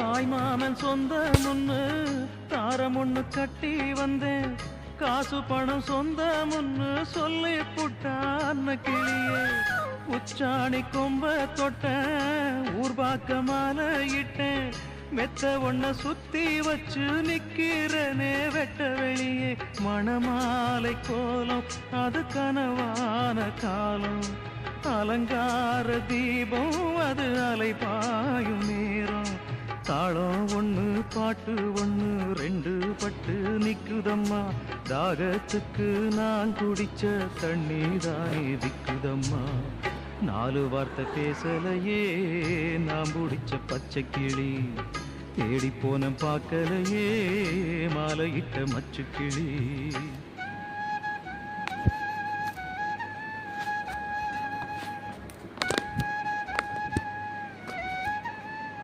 தாய் மாமன் சொந்த முன்னு தாரம் ஒண்ணு கட்டி வந்தேன். காசு பணம் சொந்த முன்னு சொல்லி புட்டான் கிளியே. உச்சாணி கொம்ப தொட்டேன், ஊர்பாக்க மாலை இட்டேன். மெத்த ஒன்ன சுத்தி வச்சு நிக்கிறனே வெட்ட வெளியே. மணமாலை கோலம் அது கனவான காலம். அலங்கார தீபம் அது அலைபாயும் நேரம். தாளம் ஒண்ணு பாட்டு ஒண்ணு ரெண்டு பட்டு நிக்குதம்மா. தாகத்துக்கு நான் குடிச்ச தண்ணீரானே திக்குதம்மா. நாலு வார்த்தை பேசலையே நான் பிடிச்ச பச்சை கிளி. தேடி போன பார்க்கலையே மாலையிட்ட மச்சு கிளி.